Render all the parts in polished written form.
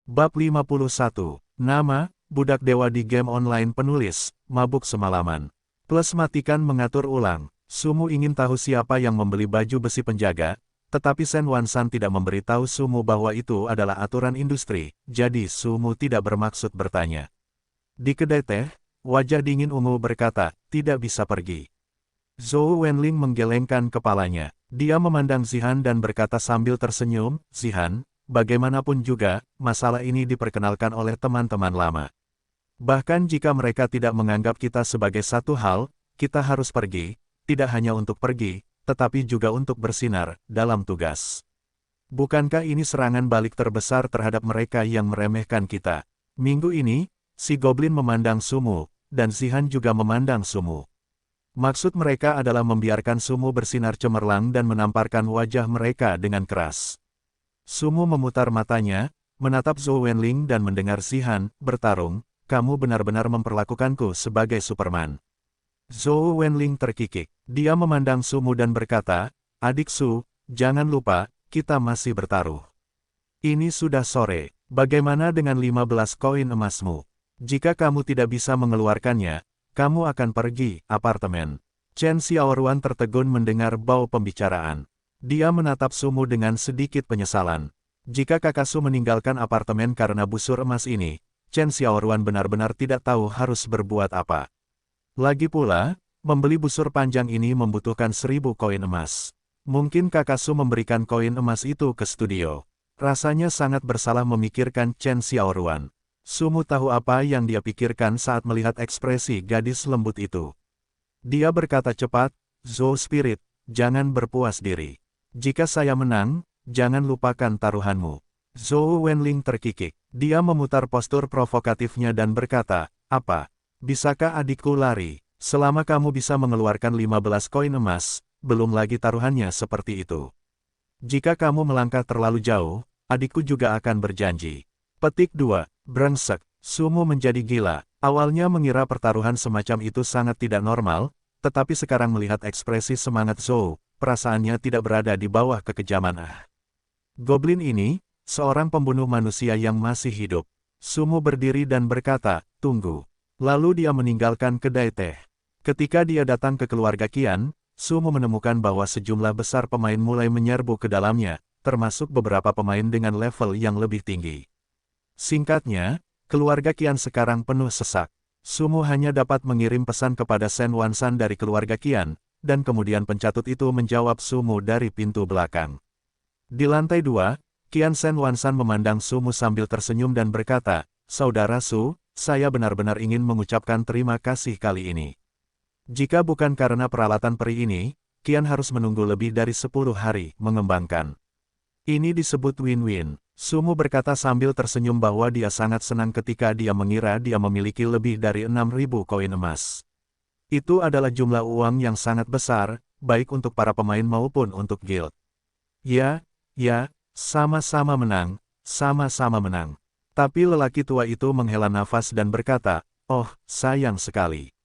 Bab 51. Nama, budak dewa di game online penulis, mabuk semalaman. Plus matikan mengatur ulang. Sumu ingin tahu siapa yang membeli baju besi penjaga, tetapi Shen Wansan tidak memberitahu Sumu bahwa itu adalah aturan industri, jadi Sumu tidak bermaksud bertanya. Di kedai teh, wajah dingin ungu berkata, tidak bisa pergi. Zhou Wenling menggelengkan kepalanya. Dia memandang Zihan dan berkata sambil tersenyum, Zihan, bagaimanapun juga, masalah ini diperkenalkan oleh teman-teman lama. Bahkan jika mereka tidak menganggap kita sebagai satu hal, kita harus pergi, tidak hanya untuk pergi, tetapi juga untuk bersinar dalam tugas. Bukankah ini serangan balik terbesar terhadap mereka yang meremehkan kita? Minggu ini, si Goblin memandang Sumu, dan Zihan juga memandang Sumu. Maksud mereka adalah membiarkan Sumu bersinar cemerlang dan menamparkan wajah mereka dengan keras. Sumu memutar matanya, menatap Zhou Wenling dan mendengar Zihan bertarung, kamu benar-benar memperlakukanku sebagai Superman. Zhou Wenling terkikik. Dia memandang Sumu dan berkata, adik Su, jangan lupa, kita masih bertaruh. Ini sudah sore, bagaimana dengan 15 koin emasmu? Jika kamu tidak bisa mengeluarkannya, kamu akan pergi, apartemen. Chen Xiaoruan tertegun mendengar bau pembicaraan. Dia menatap Sumu dengan sedikit penyesalan. Jika kakak Su meninggalkan apartemen karena busur emas ini, Chen Xiaoruan benar-benar tidak tahu harus berbuat apa. Lagi pula, membeli busur panjang ini membutuhkan 1000 koin emas. Mungkin kakak Su memberikan koin emas itu ke studio. Rasanya sangat bersalah memikirkan Chen Xiaoruan. Sumu tahu apa yang dia pikirkan saat melihat ekspresi gadis lembut itu. Dia berkata cepat, Zhou Spirit, jangan berpuas diri. Jika saya menang, jangan lupakan taruhanmu. Zhou Wenling terkikik. Dia memutar postur provokatifnya dan berkata, apa? Bisakah adikku lari? Selama kamu bisa mengeluarkan 15 koin emas, belum lagi taruhannya seperti itu. Jika kamu melangkah terlalu jauh, adikku juga akan berjanji. Petik 2. Brengsek. Sumu menjadi gila. Awalnya mengira pertaruhan semacam itu sangat tidak normal, tetapi sekarang melihat ekspresi semangat Zhou, perasaannya tidak berada di bawah kekejaman. Goblin ini, seorang pembunuh manusia yang masih hidup. Sumu berdiri dan berkata, tunggu. Lalu dia meninggalkan kedai teh. Ketika dia datang ke keluarga Qian, Sumu menemukan bahwa sejumlah besar pemain mulai menyerbu ke dalamnya, termasuk beberapa pemain dengan level yang lebih tinggi. Singkatnya, keluarga Qian sekarang penuh sesak. Sumu hanya dapat mengirim pesan kepada Shen Wansan dari keluarga Qian, dan kemudian pencatut itu menjawab Sumu dari pintu belakang. Di lantai 2, Qian Shen Wansan memandang Sumu sambil tersenyum dan berkata, Saudara Su, saya benar-benar ingin mengucapkan terima kasih kali ini. Jika bukan karena peralatan peri ini, Qian harus menunggu lebih dari 10 hari mengembangkan. Ini disebut win-win. Sumu berkata sambil tersenyum bahwa dia sangat senang ketika dia mengira dia memiliki lebih dari 6.000 koin emas. Itu adalah jumlah uang yang sangat besar, baik untuk para pemain maupun untuk guild. Ya, sama-sama menang, sama-sama menang. Tapi lelaki tua itu menghela nafas dan berkata, oh, sayang sekali.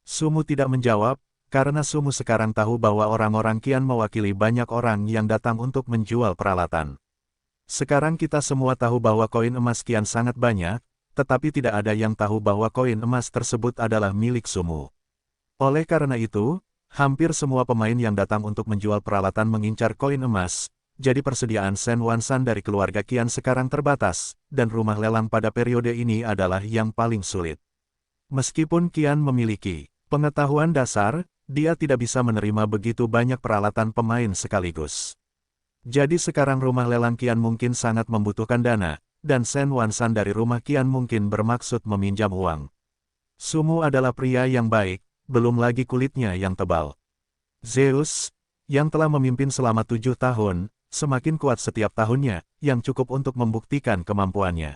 Sumu tidak menjawab, karena Sumu sekarang tahu bahwa orang-orang Qian mewakili banyak orang yang datang untuk menjual peralatan. Sekarang kita semua tahu bahwa koin emas Qian sangat banyak, tetapi tidak ada yang tahu bahwa koin emas tersebut adalah milik Sumu. Oleh karena itu, hampir semua pemain yang datang untuk menjual peralatan mengincar koin emas, jadi persediaan Shen Wansan dari keluarga Qian sekarang terbatas, dan rumah lelang pada periode ini adalah yang paling sulit. Meskipun Qian memiliki pengetahuan dasar, dia tidak bisa menerima begitu banyak peralatan pemain sekaligus. Jadi sekarang rumah lelang Qian mungkin sangat membutuhkan dana, dan Shen Wansan dari rumah Qian mungkin bermaksud meminjam uang. Sumu adalah pria yang baik, belum lagi kulitnya yang tebal. Zeus, yang telah memimpin selama 7 tahun, semakin kuat setiap tahunnya, yang cukup untuk membuktikan kemampuannya.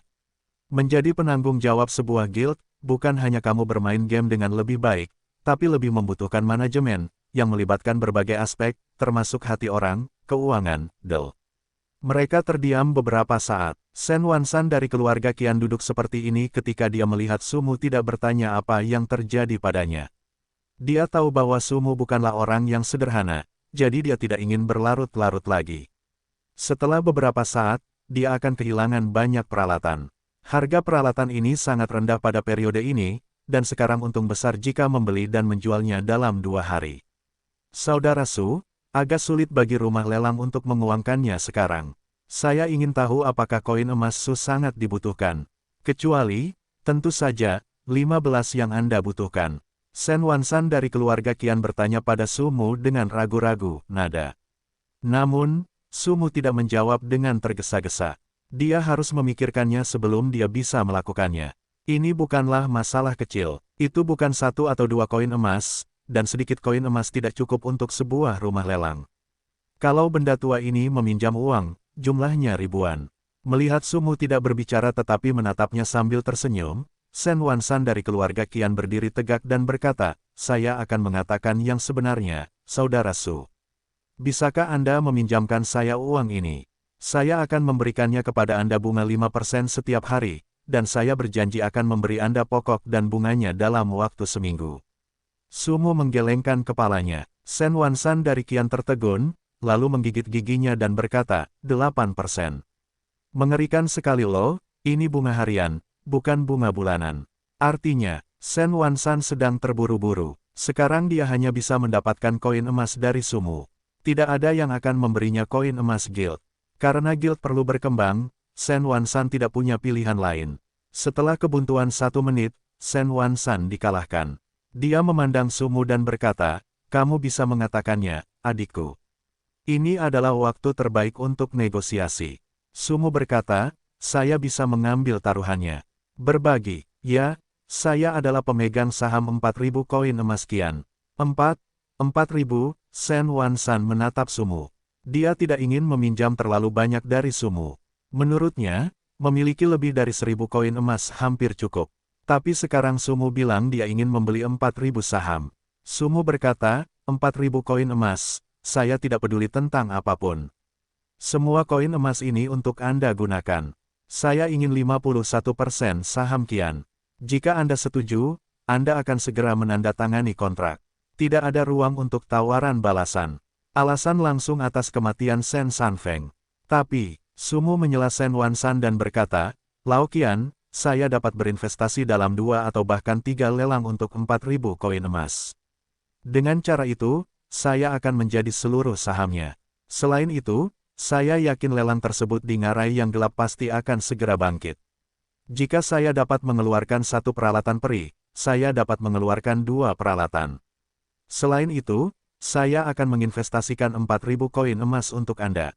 Menjadi penanggung jawab sebuah guild, bukan hanya kamu bermain game dengan lebih baik, tapi lebih membutuhkan manajemen, yang melibatkan berbagai aspek, termasuk hati orang, keuangan, del. Mereka terdiam beberapa saat. Shen Wansan dari keluarga Qian duduk seperti ini ketika dia melihat Sumu tidak bertanya apa yang terjadi padanya. Dia tahu bahwa Sumu bukanlah orang yang sederhana, jadi dia tidak ingin berlarut-larut lagi. Setelah beberapa saat, dia akan kehilangan banyak peralatan. Harga peralatan ini sangat rendah pada periode ini, dan sekarang untung besar jika membeli dan menjualnya dalam 2 hari. Saudara Su, agak sulit bagi rumah lelang untuk menguangkannya sekarang. Saya ingin tahu apakah koin emas Su sangat dibutuhkan. Kecuali, tentu saja, 15 yang Anda butuhkan. Shen Wansan dari keluarga Qian bertanya pada Sumu dengan ragu-ragu nada. Namun, Sumu tidak menjawab dengan tergesa-gesa. Dia harus memikirkannya sebelum dia bisa melakukannya. Ini bukanlah masalah kecil. Itu bukan 1 atau 2 koin emas, dan sedikit koin emas tidak cukup untuk sebuah rumah lelang. Kalau benda tua ini meminjam uang, jumlahnya ribuan. Melihat Sumu tidak berbicara tetapi menatapnya sambil tersenyum, Shen Wansan dari keluarga Qian berdiri tegak dan berkata, saya akan mengatakan yang sebenarnya, Saudara Su. Bisakah Anda meminjamkan saya uang ini? Saya akan memberikannya kepada Anda bunga 5% setiap hari, dan saya berjanji akan memberi Anda pokok dan bunganya dalam waktu seminggu. Sumu menggelengkan kepalanya. Shen Wansan dari Qian tertegun, lalu menggigit giginya dan berkata, 8%. Mengerikan sekali loh, ini bunga harian, bukan bunga bulanan. Artinya, Shen Wansan sedang terburu-buru. Sekarang dia hanya bisa mendapatkan koin emas dari Sumu. Tidak ada yang akan memberinya koin emas guild. Karena guild perlu berkembang, Shen Wansan tidak punya pilihan lain. Setelah kebuntuan 1 menit, Shen Wansan dikalahkan. Dia memandang Sumu dan berkata, kamu bisa mengatakannya, adikku. Ini adalah waktu terbaik untuk negosiasi. Sumu berkata, saya bisa mengambil taruhannya. Berbagi, ya, saya adalah pemegang saham 4.000 koin emas Qian. 4.000, Shen Wansan menatap Sumu. Dia tidak ingin meminjam terlalu banyak dari Sumu. Menurutnya, memiliki lebih dari 1.000 koin emas hampir cukup. Tapi sekarang Sumu bilang dia ingin membeli 4.000 saham. Sumu berkata, 4.000 koin emas, saya tidak peduli tentang apapun. Semua koin emas ini untuk Anda gunakan. Saya ingin 51% saham Qian. Jika Anda setuju, Anda akan segera menandatangani kontrak. Tidak ada ruang untuk tawaran balasan. Alasan langsung atas kematian Shen Sanfeng. Tapi, Sumu menyela Shen Wansan dan berkata, Lao Qian, saya dapat berinvestasi dalam 2 atau bahkan 3 lelang untuk 4.000 koin emas. Dengan cara itu, saya akan menjadi seluruh sahamnya. Selain itu, saya yakin lelang tersebut di ngarai yang gelap pasti akan segera bangkit. Jika saya dapat mengeluarkan 1 peralatan peri, saya dapat mengeluarkan 2 peralatan. Selain itu, saya akan menginvestasikan 4.000 koin emas untuk Anda.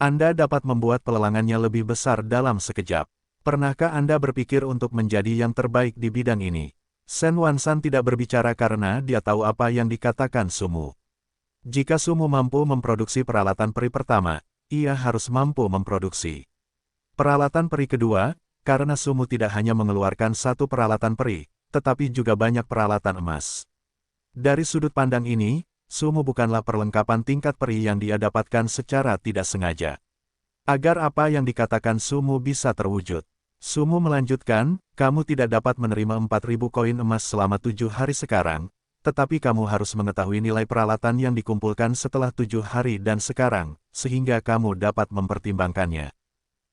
Anda dapat membuat pelelangannya lebih besar dalam sekejap. Pernahkah Anda berpikir untuk menjadi yang terbaik di bidang ini? Shen Wansan tidak berbicara karena dia tahu apa yang dikatakan Sumu. Jika Sumu mampu memproduksi peralatan peri pertama, ia harus mampu memproduksi peralatan peri kedua, karena Sumu tidak hanya mengeluarkan 1 peralatan peri, tetapi juga banyak peralatan emas. Dari sudut pandang ini, Sumu bukanlah perlengkapan tingkat peri yang dia dapatkan secara tidak sengaja. Agar apa yang dikatakan Sumu bisa terwujud, Sumu melanjutkan, kamu tidak dapat menerima 4.000 koin emas selama 7 hari sekarang, tetapi kamu harus mengetahui nilai peralatan yang dikumpulkan setelah 7 hari dan sekarang, sehingga kamu dapat mempertimbangkannya.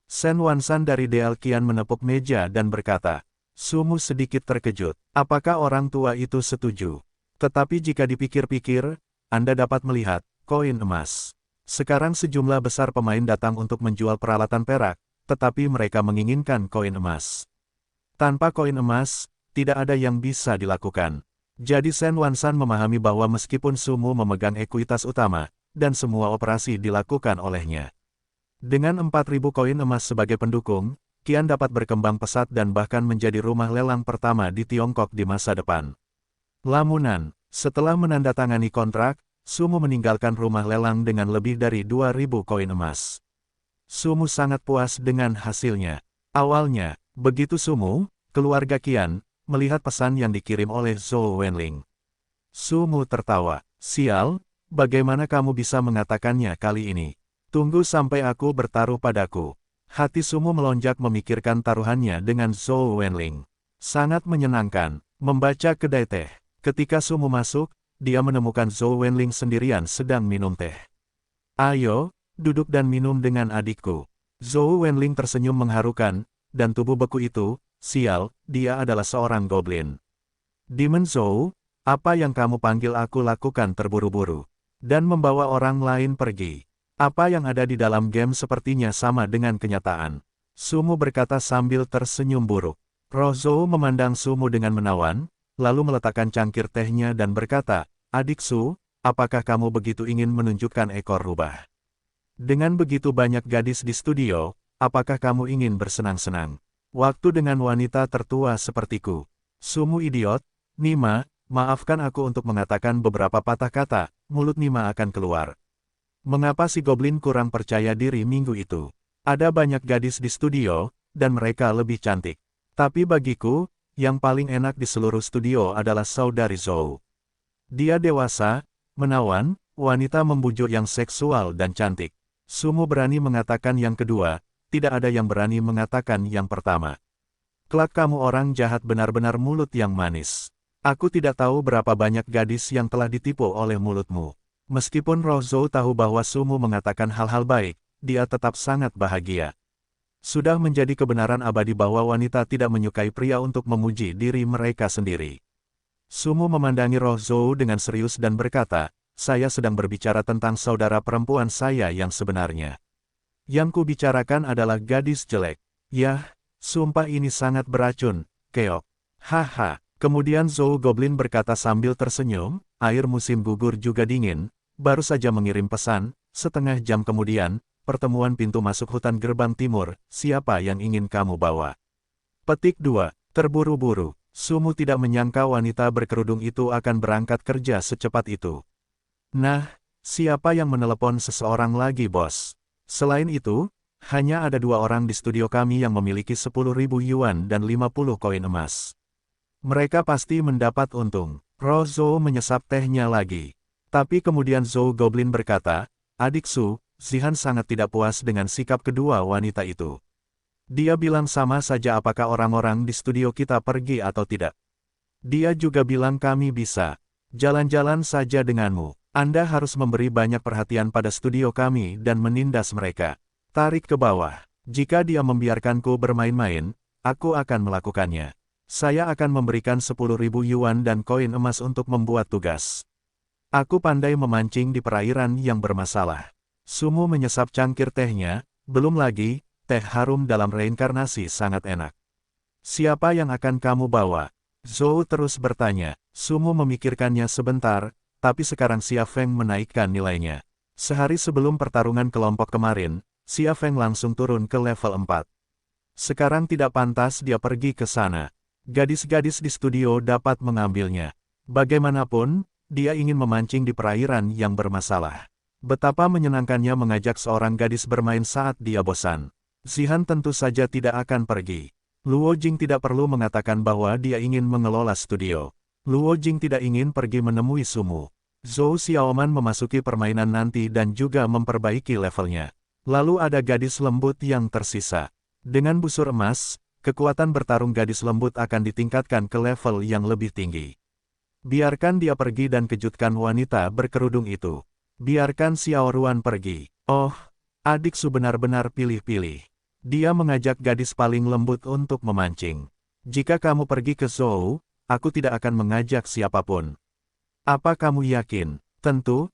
Shen Wansan dari DL Qian menepuk meja dan berkata, Sumu sedikit terkejut, apakah orang tua itu setuju? Tetapi jika dipikir-pikir, Anda dapat melihat, koin emas. Sekarang sejumlah besar pemain datang untuk menjual peralatan perak, tetapi mereka menginginkan koin emas. Tanpa koin emas, tidak ada yang bisa dilakukan. Jadi Shen Wansan memahami bahwa meskipun Sumu memegang ekuitas utama, dan semua operasi dilakukan olehnya. Dengan 4.000 koin emas sebagai pendukung, Qian dapat berkembang pesat dan bahkan menjadi rumah lelang pertama di Tiongkok di masa depan. Lamunan, setelah menandatangani kontrak, Sumu meninggalkan rumah lelang dengan lebih dari 2.000 koin emas. Sumu sangat puas dengan hasilnya. Awalnya, begitu Sumu, keluarga Qian, melihat pesan yang dikirim oleh Zhou Wenling. Sumu tertawa, sial, bagaimana kamu bisa mengatakannya kali ini? Tunggu sampai aku bertaruh padaku. Hati Sumu melonjak memikirkan taruhannya dengan Zhou Wenling. Sangat menyenangkan, membaca kedai teh. Ketika Sumu masuk, dia menemukan Zhou Wenling sendirian sedang minum teh. Ayo, duduk dan minum dengan adikku. Zhou Wenling tersenyum mengharukan, dan tubuh beku itu, sial, dia adalah seorang goblin. Demon Zhou, apa yang kamu panggil aku lakukan terburu-buru, dan membawa orang lain pergi. Apa yang ada di dalam game sepertinya sama dengan kenyataan. Sumu berkata sambil tersenyum buruk. Roh Zhou memandang Sumu dengan menawan, lalu meletakkan cangkir tehnya dan berkata, Adik Su, apakah kamu begitu ingin menunjukkan ekor rubah? Dengan begitu banyak gadis di studio, apakah kamu ingin bersenang-senang? Waktu dengan wanita tertua sepertiku. Sumu idiot, Nima, maafkan aku untuk mengatakan beberapa patah kata, mulut Nima akan keluar. Mengapa si goblin kurang percaya diri minggu itu? Ada banyak gadis di studio, dan mereka lebih cantik. Tapi bagiku, yang paling enak di seluruh studio adalah saudari Zhou. Dia dewasa, menawan, wanita membujur yang seksual dan cantik. Sumu berani mengatakan yang kedua, tidak ada yang berani mengatakan yang pertama. Kelak kamu orang jahat benar-benar mulut yang manis. Aku tidak tahu berapa banyak gadis yang telah ditipu oleh mulutmu. Meskipun Roh Zhou tahu bahwa Sumu mengatakan hal-hal baik, dia tetap sangat bahagia. Sudah menjadi kebenaran abadi bahwa wanita tidak menyukai pria untuk memuji diri mereka sendiri. Sumu memandangi Roh Zhou dengan serius dan berkata, saya sedang berbicara tentang saudara perempuan saya yang sebenarnya. Yang ku bicarakan adalah gadis jelek. Yah, sumpah ini sangat beracun, keok. Haha, kemudian Zhou Goblin berkata sambil tersenyum, air musim gugur juga dingin, baru saja mengirim pesan, setengah jam kemudian, pertemuan pintu masuk hutan gerbang timur, siapa yang ingin kamu bawa? Petik 2, terburu-buru, Sumu tidak menyangka wanita berkerudung itu akan berangkat kerja secepat itu. Nah, siapa yang menelepon seseorang lagi bos? Selain itu, hanya ada 2 orang di studio kami yang memiliki 10.000 yuan dan 50 koin emas. Mereka pasti mendapat untung. Roh Zhou menyesap tehnya lagi. Tapi kemudian Zhou Goblin berkata, Adik Su, Zihan sangat tidak puas dengan sikap kedua wanita itu. Dia bilang sama saja apakah orang-orang di studio kita pergi atau tidak. Dia juga bilang kami bisa jalan-jalan saja denganmu. Anda harus memberi banyak perhatian pada studio kami dan menindas mereka. Tarik ke bawah. Jika dia membiarkanku bermain-main, aku akan melakukannya. Saya akan memberikan 10.000 yuan dan koin emas untuk membuat tugas. Aku pandai memancing di perairan yang bermasalah. Sumu menyesap cangkir tehnya, belum lagi, teh harum dalam reinkarnasi sangat enak. Siapa yang akan kamu bawa? Zhou terus bertanya. Sumu memikirkannya sebentar, tapi sekarang Xia Feng menaikkan nilainya. Sehari sebelum pertarungan kelompok kemarin, Xia Feng langsung turun ke level 4. Sekarang tidak pantas dia pergi ke sana. Gadis-gadis di studio dapat mengambilnya. Bagaimanapun, dia ingin memancing di perairan yang bermasalah. Betapa menyenangkannya mengajak seorang gadis bermain saat dia bosan. Zihan tentu saja tidak akan pergi. Luo Jing tidak perlu mengatakan bahwa dia ingin mengelola studio. Luo Jing tidak ingin pergi menemui Sumu. Zhou Xiaoman memasuki permainan nanti dan juga memperbaiki levelnya. Lalu ada gadis lembut yang tersisa. Dengan busur emas, kekuatan bertarung gadis lembut akan ditingkatkan ke level yang lebih tinggi. Biarkan dia pergi dan kejutkan wanita berkerudung itu. Biarkan Xiao Ruan pergi. Oh, adik Su benar-benar pilih-pilih. Dia mengajak gadis paling lembut untuk memancing. Jika kamu pergi ke Zhou, aku tidak akan mengajak siapapun. Apa kamu yakin? Tentu,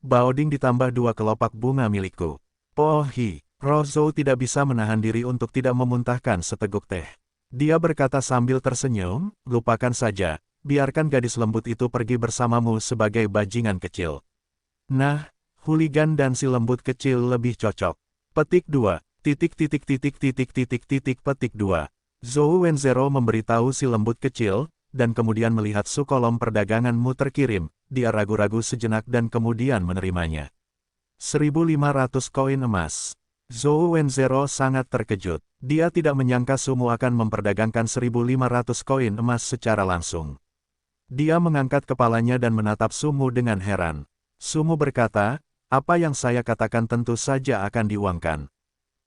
Baoding ditambah 2 kelopak bunga milikku. Pohi, Roh Zhou tidak bisa menahan diri untuk tidak memuntahkan seteguk teh. Dia berkata sambil tersenyum, lupakan saja, biarkan gadis lembut itu pergi bersamamu sebagai bajingan kecil. Nah, huligan dan si lembut kecil lebih cocok. Petik 2, petik 2. Zhou Wenzero memberitahu si lembut kecil, dan kemudian melihat sukolom perdaganganmu terkirim, dia ragu-ragu sejenak dan kemudian menerimanya. 1.500 koin emas. Zhou Wenzero sangat terkejut. Dia tidak menyangka Sumu akan memperdagangkan 1.500 koin emas secara langsung. Dia mengangkat kepalanya dan menatap Sumu dengan heran. Sumu berkata, apa yang saya katakan tentu saja akan diuangkan.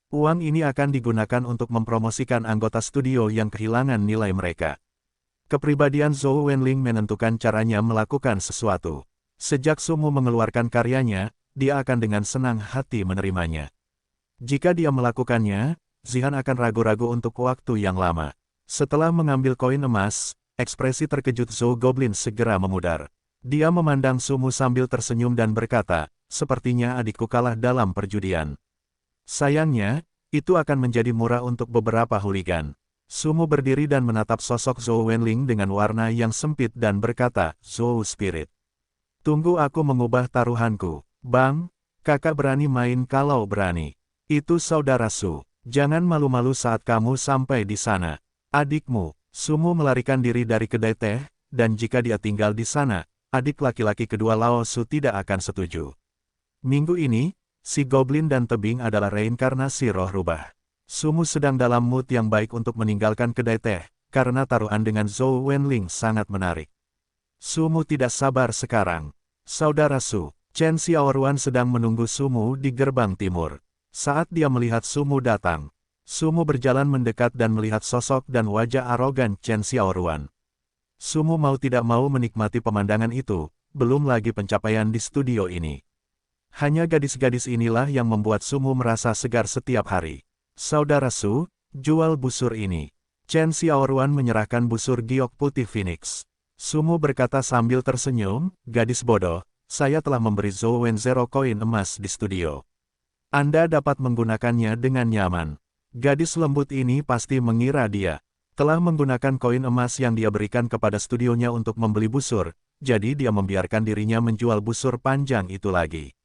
Uang ini akan digunakan untuk mempromosikan anggota studio yang kehilangan nilai mereka. Kepribadian Zhou Wenling menentukan caranya melakukan sesuatu. Sejak Sumu mengeluarkan karyanya, dia akan dengan senang hati menerimanya. Jika dia melakukannya, Zihan akan ragu-ragu untuk waktu yang lama. Setelah mengambil koin emas, ekspresi terkejut Zhou Goblin segera memudar. Dia memandang Sumu sambil tersenyum dan berkata, sepertinya adikku kalah dalam perjudian. Sayangnya, itu akan menjadi murah untuk beberapa hooligan. Sumu berdiri dan menatap sosok Zhou Wenling dengan warna yang sempit dan berkata, Zhou Spirit. Tunggu aku mengubah taruhanku. Bang, kakak berani main kalau berani. Itu saudara Su. Jangan malu-malu saat kamu sampai di sana. Adikmu, Sumu melarikan diri dari kedai teh, dan jika dia tinggal di sana, adik laki-laki kedua Lao Su tidak akan setuju. Minggu ini, si Goblin dan Tebing adalah reinkarnasi roh rubah. Sumu sedang dalam mood yang baik untuk meninggalkan kedai teh, karena taruhan dengan Zhou Wenling sangat menarik. Sumu tidak sabar sekarang. Saudara Su, Chen Xiaoruan sedang menunggu Sumu di gerbang timur. Saat dia melihat Sumu datang, Sumu berjalan mendekat dan melihat sosok dan wajah arogan Chen Xiaoruan. Sumu mau tidak mau menikmati pemandangan itu, belum lagi pencapaian di studio ini. Hanya gadis-gadis inilah yang membuat Sumu merasa segar setiap hari. Saudara Su, jual busur ini. Chen Xiaoruan menyerahkan busur giok putih Phoenix. Sumu berkata sambil tersenyum, gadis bodoh, saya telah memberi Zhou Wen Zero koin emas di studio. Anda dapat menggunakannya dengan nyaman. Gadis lembut ini pasti mengira dia telah menggunakan koin emas yang dia berikan kepada studionya untuk membeli busur, jadi dia membiarkan dirinya menjual busur panjang itu lagi.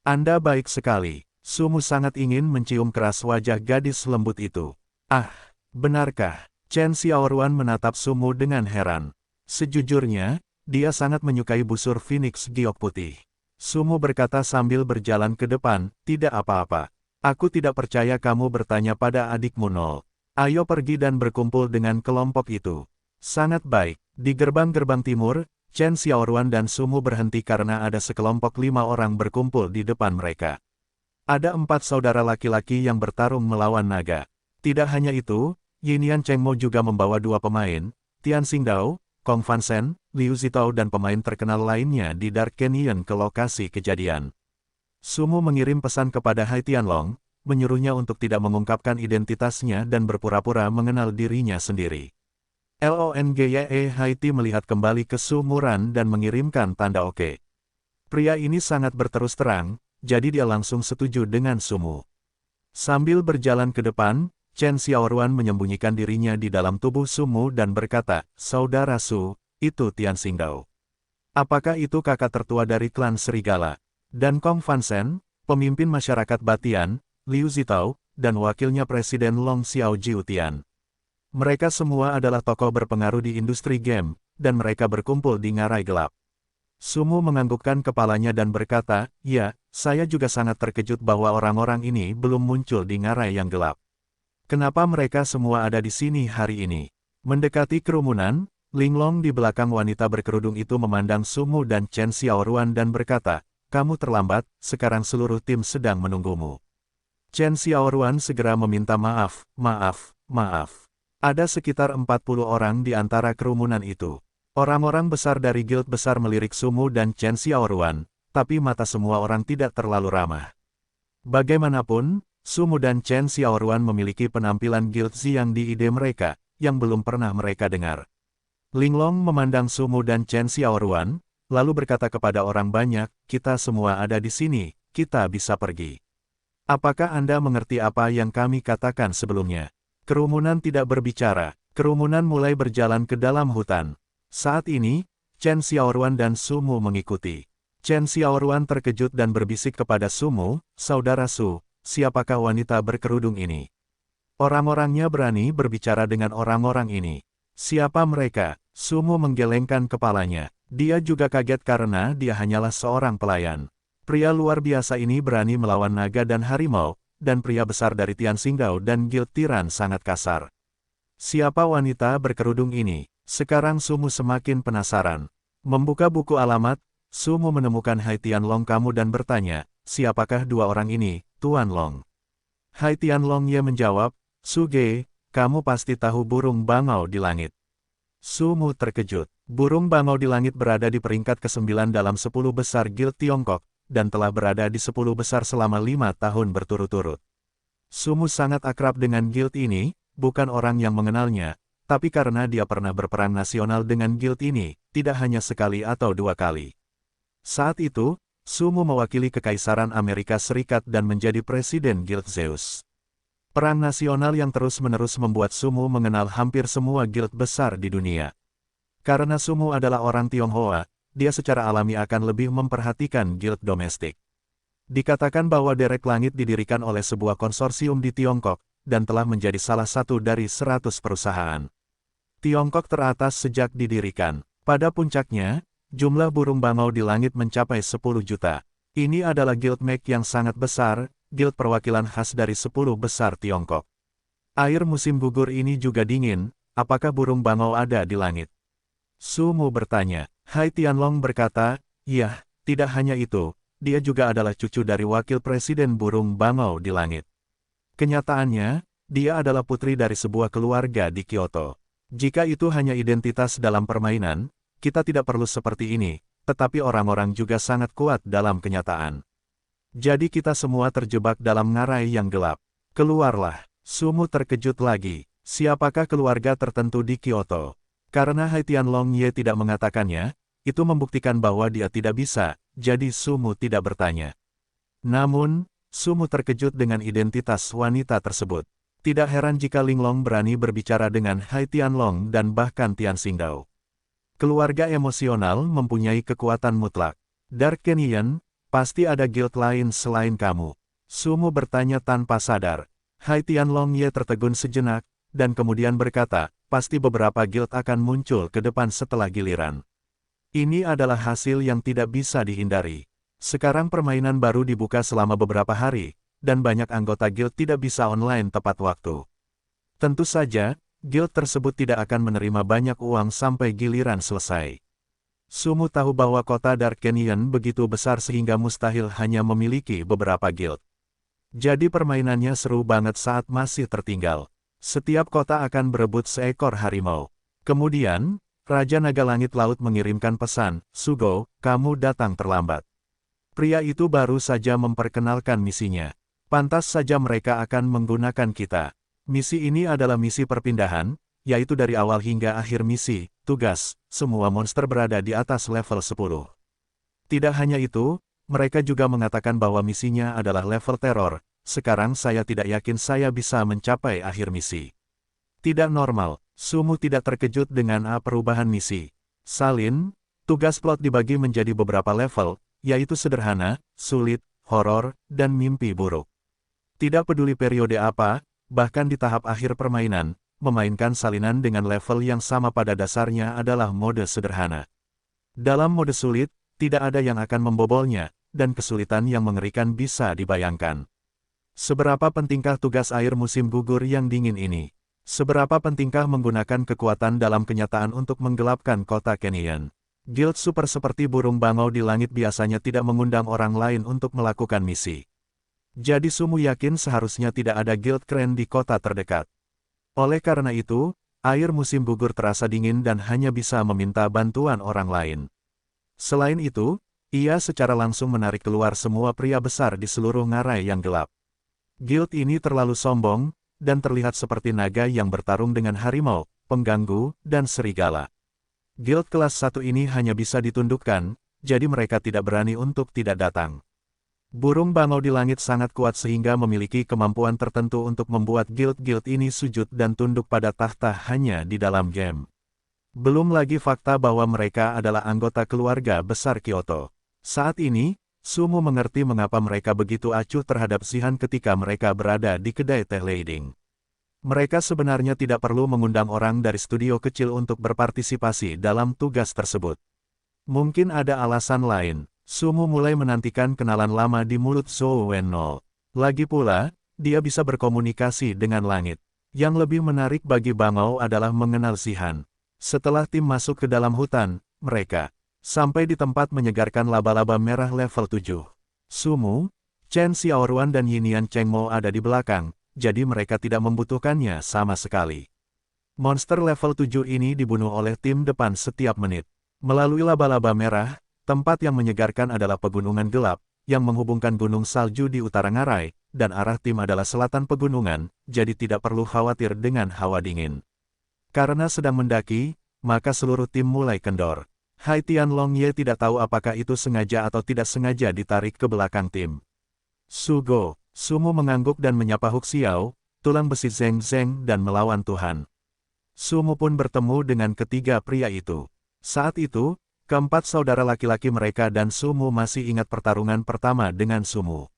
Anda baik sekali. Sumu sangat ingin mencium keras wajah gadis lembut itu. Ah, benarkah? Chen Xiaoruan menatap Sumu dengan heran. Sejujurnya, dia sangat menyukai busur Phoenix giok putih. Sumu berkata sambil berjalan ke depan, tidak apa-apa. Aku tidak percaya kamu bertanya pada adikmu Nol. Ayo pergi dan berkumpul dengan kelompok itu. Sangat baik. Di gerbang-gerbang timur, Chen Xiaoruan dan Sumu berhenti karena ada sekelompok 5 orang berkumpul di depan mereka. Ada 4 saudara laki-laki yang bertarung melawan naga. Tidak hanya itu, Yinian Chengmo juga membawa 2 pemain, Tian Xingdao, Kong Fan Sen, Liu Zitao dan pemain terkenal lainnya di Dark Canyon ke lokasi kejadian. Sumu mengirim pesan kepada Hai Tianlong, menyuruhnya untuk tidak mengungkapkan identitasnya dan berpura-pura mengenal dirinya sendiri. Longye Haiti melihat kembali ke Sumuran dan mengirimkan tanda oke. Pria ini sangat berterus terang, jadi dia langsung setuju dengan Sumu. Sambil berjalan ke depan, Chen Xiaoruan menyembunyikan dirinya di dalam tubuh Sumu dan berkata, Saudara Su, itu Tian Xingdao. Apakah itu kakak tertua dari klan Serigala? Dan Kong Fan Sen, pemimpin masyarakat Batian, Liu Zitao, dan wakilnya Presiden Long Xiao Jiutian. Mereka semua adalah tokoh berpengaruh di industri game, dan mereka berkumpul di ngarai gelap. Sumu menganggukkan kepalanya dan berkata, ya, saya juga sangat terkejut bahwa orang-orang ini belum muncul di ngarai yang gelap. Kenapa mereka semua ada di sini hari ini? Mendekati kerumunan, Linglong di belakang wanita berkerudung itu memandang Sumu dan Chen Xiaoruan dan berkata, kamu terlambat, sekarang seluruh tim sedang menunggumu. Chen Xiaoruan segera meminta maaf. Ada sekitar 40 orang di antara kerumunan itu. Orang-orang besar dari guild besar melirik Sumu dan Chen Xiaoruan, tapi mata semua orang tidak terlalu ramah. Bagaimanapun, Sumu dan Chen Xiaoruan memiliki penampilan guild Xiang di ide mereka, yang belum pernah mereka dengar. Linglong memandang Sumu dan Chen Xiaoruan, lalu berkata kepada orang banyak, kita semua ada di sini, kita bisa pergi. Apakah Anda mengerti apa yang kami katakan sebelumnya? Kerumunan tidak berbicara, kerumunan mulai berjalan ke dalam hutan. Saat ini, Chen Xiaoruan dan Sumu mengikuti. Chen Xiaoruan terkejut dan berbisik kepada Sumu, Saudara Su, siapakah wanita berkerudung ini? Orang-orangnya berani berbicara dengan orang-orang ini. Siapa mereka? Sumu menggelengkan kepalanya. Dia juga kaget karena dia hanyalah seorang pelayan. Pria luar biasa ini berani melawan naga dan harimau, dan pria besar dari Tian Xingdao dan Guild Tiran sangat kasar. Siapa wanita berkerudung ini? Sekarang Sumu semakin penasaran. Membuka buku alamat, Sumu menemukan Hai Tianlong kamu dan bertanya, siapakah dua orang ini, Tuan Long? Hai Tianlong Ye menjawab, Suge, kamu pasti tahu burung bangau di langit. Sumu terkejut. Burung bangau di langit berada di peringkat ke-9 dalam 10 besar Guild Tiongkok, dan telah berada di 10 besar selama 5 tahun berturut-turut. Sumu sangat akrab dengan guild ini, bukan orang yang mengenalnya, tapi karena dia pernah berperang nasional dengan guild ini, tidak hanya sekali atau dua kali. Saat itu, Sumu mewakili Kekaisaran Amerika Serikat dan menjadi Presiden Guild Zeus. Perang nasional yang terus-menerus membuat Sumu mengenal hampir semua guild besar di dunia. Karena Sumu adalah orang Tionghoa, dia secara alami akan lebih memperhatikan guild domestik. Dikatakan bahwa Derek Langit didirikan oleh sebuah konsorsium di Tiongkok, dan telah menjadi salah satu dari 100 perusahaan Tiongkok teratas sejak didirikan. Pada puncaknya, jumlah burung bangau di langit mencapai 10 juta. Ini adalah guild make yang sangat besar, guild perwakilan khas dari 10 besar Tiongkok. Air musim gugur ini juga dingin, apakah burung bangau ada di langit? Sumu bertanya. Hai Tianlong berkata, iya, tidak hanya itu, dia juga adalah cucu dari wakil presiden burung bangau di langit. Kenyataannya, dia adalah putri dari sebuah keluarga di Kyoto. Jika itu hanya identitas dalam permainan, kita tidak perlu seperti ini, tetapi orang-orang juga sangat kuat dalam kenyataan. Jadi kita semua terjebak dalam ngarai yang gelap. Keluarlah. Sumu terkejut lagi. Siapakah keluarga tertentu di Kyoto? Karena Hai Tianlong Ye tidak mengatakannya, itu membuktikan bahwa dia tidak bisa, jadi Sumu tidak bertanya. Namun, Sumu terkejut dengan identitas wanita tersebut. Tidak heran jika Linglong berani berbicara dengan Hai Tianlong dan bahkan Tian Xingdao. Keluarga emosional mempunyai kekuatan mutlak. Dark Canyon, pasti ada guild lain selain kamu. Sumu bertanya tanpa sadar. Hai Tianlong Ye tertegun sejenak, dan kemudian berkata, pasti beberapa guild akan muncul ke depan setelah giliran. Ini adalah hasil yang tidak bisa dihindari. Sekarang permainan baru dibuka selama beberapa hari, dan banyak anggota guild tidak bisa online tepat waktu. Tentu saja, guild tersebut tidak akan menerima banyak uang sampai giliran selesai. Sumu tahu bahwa kota Dark Canyon begitu besar sehingga mustahil hanya memiliki beberapa guild. Jadi permainannya seru banget saat masih tertinggal. Setiap kota akan berebut seekor harimau. Kemudian, Raja Naga Langit Laut mengirimkan pesan, Sugo, kamu datang terlambat. Pria itu baru saja memperkenalkan misinya. Pantas saja mereka akan menggunakan kita. Misi ini adalah misi perpindahan, yaitu dari awal hingga akhir misi, tugas, semua monster berada di atas level 10. Tidak hanya itu, mereka juga mengatakan bahwa misinya adalah level teror. Sekarang saya tidak yakin saya bisa mencapai akhir misi. Tidak normal, Sumu tidak terkejut dengan perubahan misi. Salin, tugas plot dibagi menjadi beberapa level, yaitu sederhana, sulit, horor, dan mimpi buruk. Tidak peduli periode apa, bahkan di tahap akhir permainan, memainkan salinan dengan level yang sama pada dasarnya adalah mode sederhana. Dalam mode sulit, tidak ada yang akan membobolnya, dan kesulitan yang mengerikan bisa dibayangkan. Seberapa pentingkah tugas air musim gugur yang dingin ini? Seberapa pentingkah menggunakan kekuatan dalam kenyataan untuk menggelapkan kota Canyon? Guild super seperti burung bangau di langit biasanya tidak mengundang orang lain untuk melakukan misi. Jadi Sumu yakin seharusnya tidak ada guild keren di kota terdekat. Oleh karena itu, air musim gugur terasa dingin dan hanya bisa meminta bantuan orang lain. Selain itu, ia secara langsung menarik keluar semua pria besar di seluruh ngarai yang gelap. Guild ini terlalu sombong, dan terlihat seperti naga yang bertarung dengan harimau, pengganggu, dan serigala. Guild kelas 1 ini hanya bisa ditundukkan, jadi mereka tidak berani untuk tidak datang. Burung bangau di langit sangat kuat sehingga memiliki kemampuan tertentu untuk membuat guild-guild ini sujud dan tunduk pada tahta hanya di dalam game. Belum lagi fakta bahwa mereka adalah anggota keluarga besar Kyoto. Saat ini, Sumu mengerti mengapa mereka begitu acuh terhadap Zihan ketika mereka berada di kedai teh Leiding. Mereka sebenarnya tidak perlu mengundang orang dari studio kecil untuk berpartisipasi dalam tugas tersebut. Mungkin ada alasan lain. Sumu mulai menantikan kenalan lama di mulut Zhou Wenno. Lagi pula, dia bisa berkomunikasi dengan langit. Yang lebih menarik bagi bangau adalah mengenal Zihan. Setelah tim masuk ke dalam hutan, mereka sampai di tempat menyegarkan laba-laba merah level 7. Sumu, Chen Xiaoruan dan Yinian Chengmo ada di belakang, jadi mereka tidak membutuhkannya sama sekali. Monster level 7 ini dibunuh oleh tim depan setiap menit. Melalui laba-laba merah, tempat yang menyegarkan adalah pegunungan gelap, yang menghubungkan gunung salju di utara ngarai, dan arah tim adalah selatan pegunungan, jadi tidak perlu khawatir dengan hawa dingin. Karena sedang mendaki, maka seluruh tim mulai kendor. Hai Tianlong Ye tidak tahu apakah itu sengaja atau tidak sengaja ditarik ke belakang tim. Sugo, Sumu mengangguk dan menyapa Huxiao, tulang besi Zeng Zeng dan melawan Tuhan. Sumu pun bertemu dengan ketiga pria itu. Saat itu, keempat saudara laki-laki mereka dan Sumu masih ingat pertarungan pertama dengan Sumu.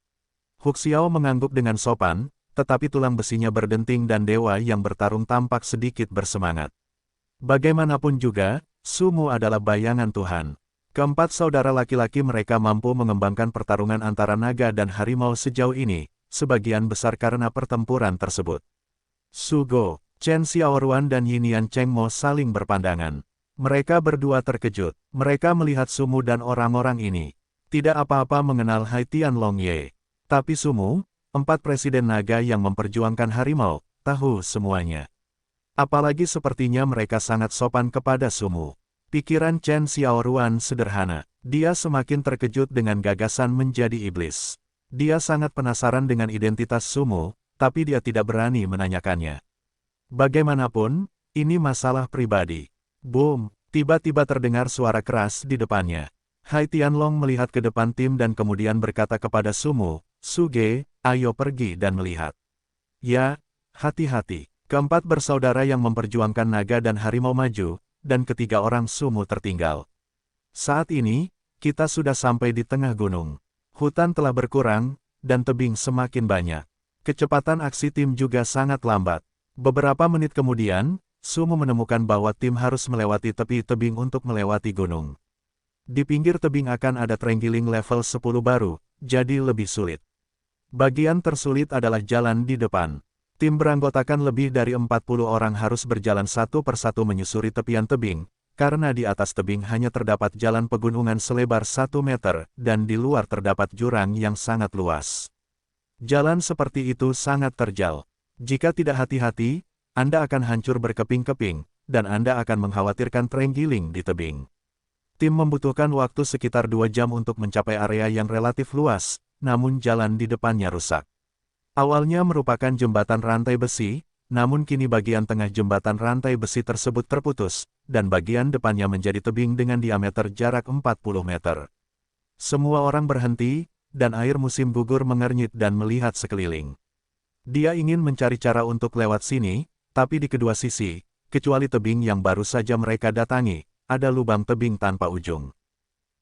Huxiao mengangguk dengan sopan, tetapi tulang besinya berdenting dan dewa yang bertarung tampak sedikit bersemangat. Bagaimanapun juga, Sumu adalah bayangan Tuhan. Keempat saudara laki-laki mereka mampu mengembangkan pertarungan antara naga dan harimau sejauh ini, sebagian besar karena pertempuran tersebut. Sugo, Chen Xiaoruan dan Yinian Chengmo saling berpandangan. Mereka berdua terkejut. Mereka melihat Sumu dan orang-orang ini. Tidak apa-apa mengenal Hai Tianlong Ye. Tapi Sumu, empat presiden naga yang memperjuangkan harimau, tahu semuanya. Apalagi sepertinya mereka sangat sopan kepada Sumu. Pikiran Chen Xiaoruan sederhana. Dia semakin terkejut dengan gagasan menjadi iblis. Dia sangat penasaran dengan identitas Sumu, tapi dia tidak berani menanyakannya. Bagaimanapun, ini masalah pribadi. Boom! Tiba-tiba terdengar suara keras di depannya. Hai Tianlong melihat ke depan tim dan kemudian berkata kepada Sumu, Suge, ayo pergi dan melihat. Ya, hati-hati. Keempat bersaudara yang memperjuangkan naga dan harimau maju, dan ketiga orang Sumu tertinggal. Saat ini, kita sudah sampai di tengah gunung. Hutan telah berkurang, dan tebing semakin banyak. Kecepatan aksi tim juga sangat lambat. Beberapa menit kemudian, Sumu menemukan bahwa tim harus melewati tepi tebing untuk melewati gunung. Di pinggir tebing akan ada terenggiling level 10 baru, jadi lebih sulit. Bagian tersulit adalah jalan di depan. Tim beranggotakan lebih dari 40 orang harus berjalan satu persatu menyusuri tepian tebing, karena di atas tebing hanya terdapat jalan pegunungan selebar 1 meter, dan di luar terdapat jurang yang sangat luas. Jalan seperti itu sangat terjal. Jika tidak hati-hati, Anda akan hancur berkeping-keping, dan Anda akan mengkhawatirkan terenggiling di tebing. Tim membutuhkan waktu sekitar 2 jam untuk mencapai area yang relatif luas, namun jalan di depannya rusak. Awalnya merupakan jembatan rantai besi, namun kini bagian tengah jembatan rantai besi tersebut terputus, dan bagian depannya menjadi tebing dengan diameter jarak 40 meter. Semua orang berhenti, dan air musim gugur mengernyit dan melihat sekeliling. Dia ingin mencari cara untuk lewat sini, tapi di kedua sisi, kecuali tebing yang baru saja mereka datangi, ada lubang tebing tanpa ujung.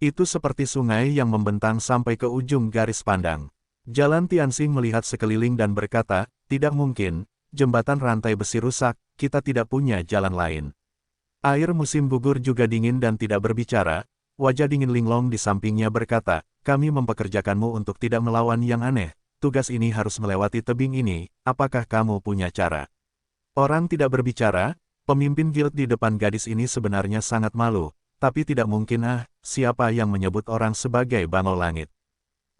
Itu seperti sungai yang membentang sampai ke ujung garis pandang. Jalan Tianxing melihat sekeliling dan berkata, tidak mungkin, jembatan rantai besi rusak, kita tidak punya jalan lain. Air musim gugur juga dingin dan tidak berbicara, wajah dingin Linglong di sampingnya berkata, kami mempekerjakanmu untuk tidak melawan yang aneh, tugas ini harus melewati tebing ini, apakah kamu punya cara? Orang tidak berbicara, pemimpin guild di depan gadis ini sebenarnya sangat malu, tapi tidak mungkin siapa yang menyebut orang sebagai bangau langit.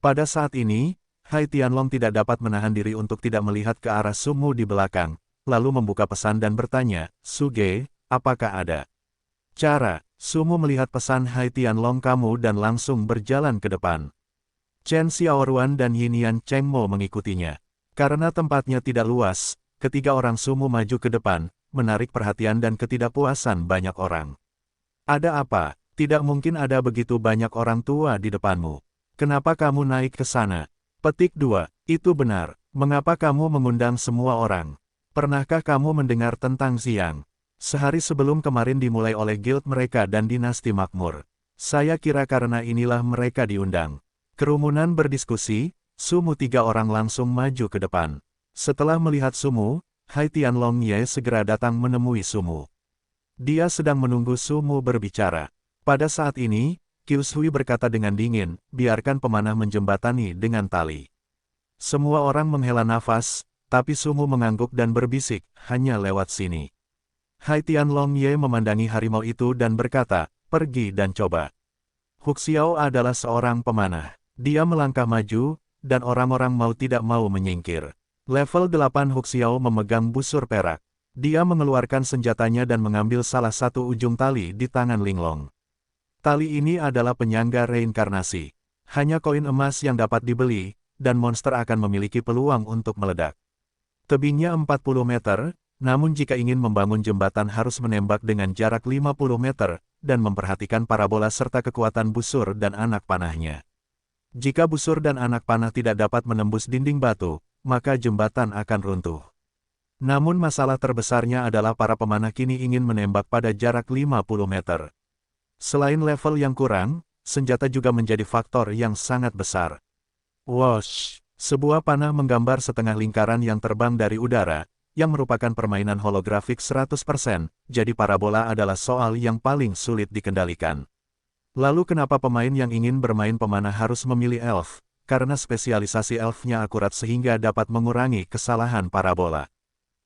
Pada saat ini, Hai Tianlong tidak dapat menahan diri untuk tidak melihat ke arah Sumu di belakang, lalu membuka pesan dan bertanya, Suge, apakah ada cara? Sumu melihat pesan Hai Tianlong kamu dan langsung berjalan ke depan. Chen Xiaoruan dan Yinian Chengmo mengikutinya. Karena tempatnya tidak luas, ketiga orang Sumu maju ke depan, menarik perhatian dan ketidakpuasan banyak orang. Ada apa? Tidak mungkin ada begitu banyak orang tua di depanmu. Kenapa kamu naik ke sana? Petik 2. Itu benar. Mengapa kamu mengundang semua orang? Pernahkah kamu mendengar tentang Xiang? Sehari sebelum kemarin dimulai oleh guild mereka dan dinasti makmur. Saya kira karena inilah mereka diundang. Kerumunan berdiskusi, Sumu 3 orang langsung maju ke depan. Setelah melihat Sumu, Hai Tianlong Ye segera datang menemui Sumu. Dia sedang menunggu Sumu berbicara. Pada saat ini, Qiu Shui berkata dengan dingin, biarkan pemanah menjembatani dengan tali. Semua orang menghela nafas, tapi Sumu mengangguk dan berbisik, hanya lewat sini. Hai Tianlong Ye memandangi harimau itu dan berkata, pergi dan coba. Huxiao adalah seorang pemanah. Dia melangkah maju, dan orang-orang mau tidak mau menyingkir. Level 8 Huxiao memegang busur perak. Dia mengeluarkan senjatanya dan mengambil salah satu ujung tali di tangan Linglong. Tali ini adalah penyangga reinkarnasi. Hanya koin emas yang dapat dibeli, dan monster akan memiliki peluang untuk meledak. Tebingnya 40 meter, namun jika ingin membangun jembatan harus menembak dengan jarak 50 meter, dan memperhatikan parabola serta kekuatan busur dan anak panahnya. Jika busur dan anak panah tidak dapat menembus dinding batu, maka jembatan akan runtuh. Namun masalah terbesarnya adalah para pemanah kini ingin menembak pada jarak 50 meter. Selain level yang kurang, senjata juga menjadi faktor yang sangat besar. Whoosh! Sebuah panah menggambar setengah lingkaran yang terbang dari udara, yang merupakan permainan holografik 100%, jadi parabola adalah soal yang paling sulit dikendalikan. Lalu kenapa pemain yang ingin bermain pemanah harus memilih elf? Karena spesialisasi elfnya akurat sehingga dapat mengurangi kesalahan parabola.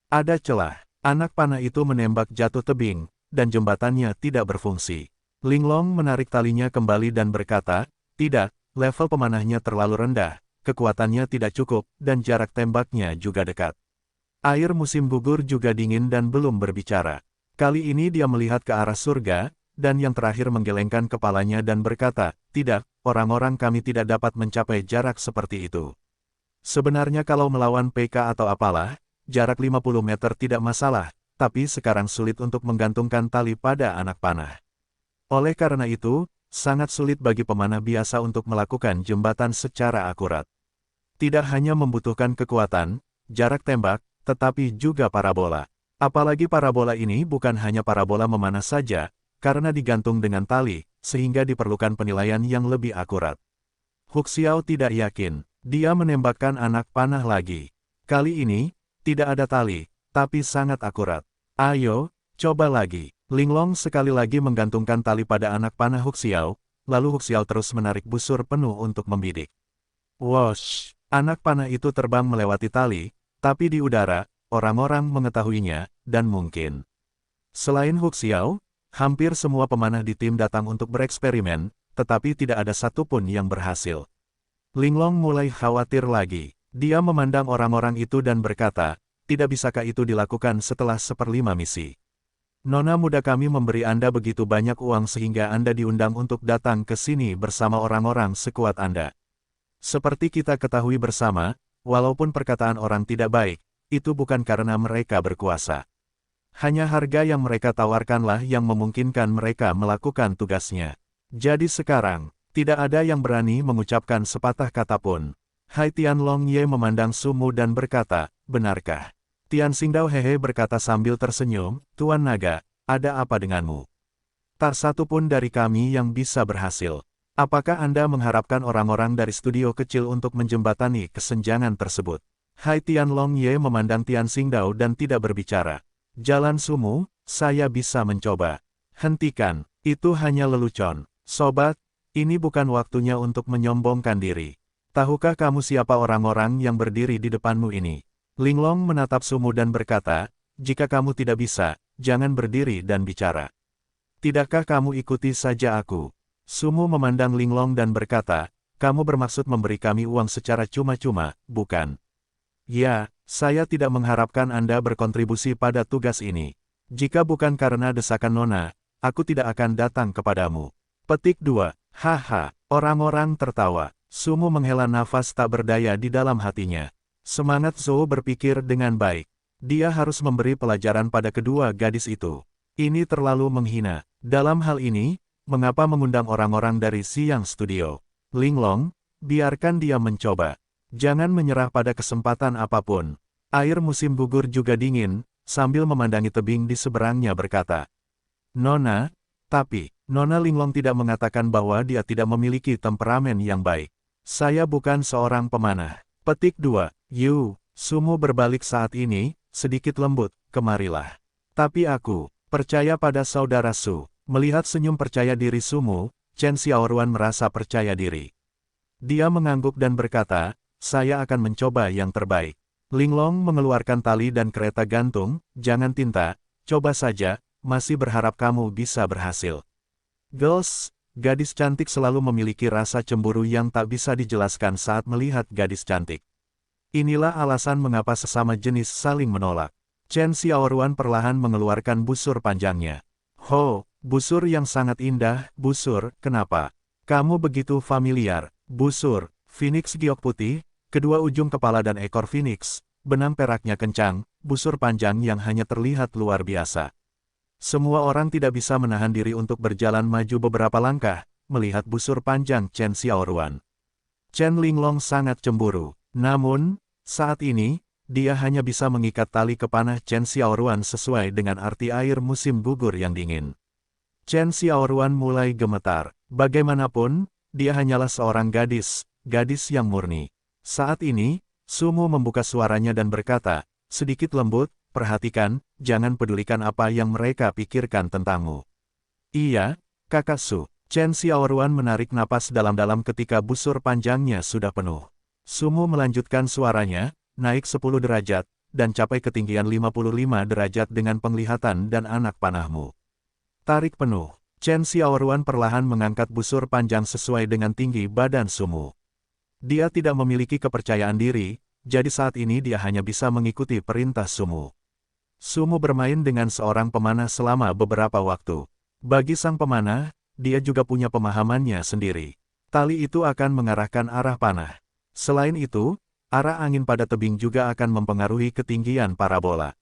Ada celah, anak panah itu menembak jatuh tebing, dan jembatannya tidak berfungsi. Linglong menarik talinya kembali dan berkata, tidak, level pemanahnya terlalu rendah, kekuatannya tidak cukup, dan jarak tembaknya juga dekat. Air musim gugur juga dingin dan belum berbicara. Kali ini dia melihat ke arah surga, dan yang terakhir menggelengkan kepalanya dan berkata, tidak, orang-orang kami tidak dapat mencapai jarak seperti itu. Sebenarnya kalau melawan PK atau apalah, jarak 50 meter tidak masalah, tapi sekarang sulit untuk menggantungkan tali pada anak panah. Oleh karena itu, sangat sulit bagi pemanah biasa untuk melakukan jembatan secara akurat. Tidak hanya membutuhkan kekuatan, jarak tembak, tetapi juga parabola. Apalagi parabola ini bukan hanya parabola memanah saja, karena digantung dengan tali, sehingga diperlukan penilaian yang lebih akurat. Huxiao tidak yakin, dia menembakkan anak panah lagi. Kali ini, tidak ada tali, tapi sangat akurat. Ayo, coba lagi. Linglong sekali lagi menggantungkan tali pada anak panah Huxiao, lalu Huxiao terus menarik busur penuh untuk membidik. Whoosh! Anak panah itu terbang melewati tali, tapi di udara, orang-orang mengetahuinya, dan mungkin. Selain Huxiao, hampir semua pemanah di tim datang untuk bereksperimen, tetapi tidak ada satupun yang berhasil. Linglong mulai khawatir lagi. Dia memandang orang-orang itu dan berkata, tidak bisakah itu dilakukan setelah 1/5 misi? Nona muda kami memberi Anda begitu banyak uang sehingga Anda diundang untuk datang ke sini bersama orang-orang sekuat Anda. Seperti kita ketahui bersama, walaupun perkataan orang tidak baik, itu bukan karena mereka berkuasa. Hanya harga yang mereka tawarkanlah yang memungkinkan mereka melakukan tugasnya. Jadi sekarang, tidak ada yang berani mengucapkan sepatah kata pun. Hai Tianlong Ye memandang Sumu dan berkata, benarkah? Tian Xingdao hehe berkata sambil tersenyum, Tuan Naga, ada apa denganmu? Tak satu pun dari kami yang bisa berhasil. Apakah Anda mengharapkan orang-orang dari studio kecil untuk menjembatani kesenjangan tersebut? Hai Tianlong Ye memandang Tian Xingdao dan tidak berbicara. Jalan Sumu, saya bisa mencoba. Hentikan, itu hanya lelucon. Sobat, ini bukan waktunya untuk menyombongkan diri. Tahukah kamu siapa orang-orang yang berdiri di depanmu ini? Linglong menatap Sumu dan berkata, jika kamu tidak bisa, jangan berdiri dan bicara. Tidakkah kamu ikuti saja aku? Sumu memandang Linglong dan berkata, kamu bermaksud memberi kami uang secara cuma-cuma, bukan? Ya, saya tidak mengharapkan Anda berkontribusi pada tugas ini. Jika bukan karena desakan Nona, aku tidak akan datang kepadamu. Petik 2. Haha, orang-orang tertawa. Sumu menghela nafas tak berdaya di dalam hatinya. Semangat Zhou berpikir dengan baik. Dia harus memberi pelajaran pada kedua gadis itu. Ini terlalu menghina. Dalam hal ini, mengapa mengundang orang-orang dari Siang Studio? Linglong, biarkan dia mencoba. Jangan menyerah pada kesempatan apapun. Air musim gugur juga dingin, sambil memandangi tebing di seberangnya berkata. Nona, tapi, Nona Linglong tidak mengatakan bahwa dia tidak memiliki temperamen yang baik. Saya bukan seorang pemanah. Petik 2. Yu, Sumu berbalik saat ini, sedikit lembut, kemarilah. Tapi aku, percaya pada saudara Su. Melihat senyum percaya diri Sumu, Chen Xiaoruan merasa percaya diri. Dia mengangguk dan berkata, saya akan mencoba yang terbaik. Linglong mengeluarkan tali dan kereta gantung, jangan tinta, coba saja, masih berharap kamu bisa berhasil. Girls, gadis cantik selalu memiliki rasa cemburu yang tak bisa dijelaskan saat melihat gadis cantik. Inilah alasan mengapa sesama jenis saling menolak. Chen Xiaoruan perlahan mengeluarkan busur panjangnya. Ho, busur yang sangat indah, busur, kenapa? Kamu begitu familiar. Busur, Phoenix giok putih, kedua ujung kepala dan ekor Phoenix, benang peraknya kencang, busur panjang yang hanya terlihat luar biasa. Semua orang tidak bisa menahan diri untuk berjalan maju beberapa langkah, melihat busur panjang Chen Xiaoruan. Chen Linglong sangat cemburu. Namun, saat ini, dia hanya bisa mengikat tali kepanah Chen Xiaoruan sesuai dengan arti air musim gugur yang dingin. Chen Xiaoruan mulai gemetar. Bagaimanapun, dia hanyalah seorang gadis yang murni. Saat ini, Sumu membuka suaranya dan berkata, sedikit lembut, perhatikan, jangan pedulikan apa yang mereka pikirkan tentangmu. Iya, Kakak Su. Chen Xiaoruan menarik napas dalam-dalam ketika busur panjangnya sudah penuh. Sumu melanjutkan suaranya, naik 10 derajat, dan capai ketinggian 55 derajat dengan penglihatan dan anak panahmu. Tarik penuh. Chen Xiaoruan perlahan mengangkat busur panjang sesuai dengan tinggi badan Sumu. Dia tidak memiliki kepercayaan diri, jadi saat ini dia hanya bisa mengikuti perintah Sumu. Sumu bermain dengan seorang pemanah selama beberapa waktu. Bagi sang pemanah, dia juga punya pemahamannya sendiri. Tali itu akan mengarahkan arah panah. Selain itu, arah angin pada tebing juga akan mempengaruhi ketinggian parabola.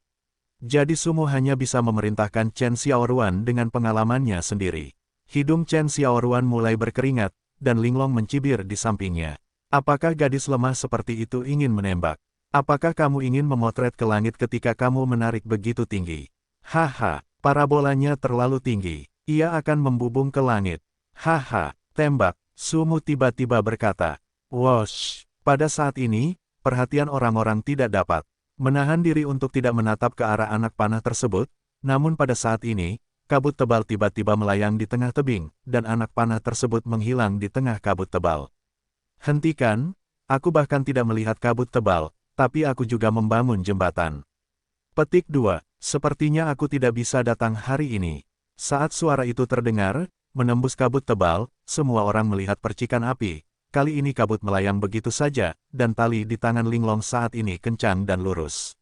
Jadi Sumu hanya bisa memerintahkan Chen Xiaoruan dengan pengalamannya sendiri. Hidung Chen Xiaoruan mulai berkeringat, dan Linglong mencibir di sampingnya. Apakah gadis lemah seperti itu ingin menembak? Apakah kamu ingin memotret ke langit ketika kamu menarik begitu tinggi? Haha, parabolanya terlalu tinggi. Ia akan membubung ke langit. Haha, tembak. Sumu tiba-tiba berkata. Wosh. Pada saat ini, perhatian orang-orang tidak dapat menahan diri untuk tidak menatap ke arah anak panah tersebut, namun pada saat ini, kabut tebal tiba-tiba melayang di tengah tebing, dan anak panah tersebut menghilang di tengah kabut tebal. Hentikan, aku bahkan tidak melihat kabut tebal, tapi aku juga membangun jembatan. Petik 2. Sepertinya aku tidak bisa datang hari ini. Saat suara itu terdengar, menembus kabut tebal, semua orang melihat percikan api. Kali ini kabut melayang begitu saja, dan tali di tangan Linglong saat ini kencang dan lurus.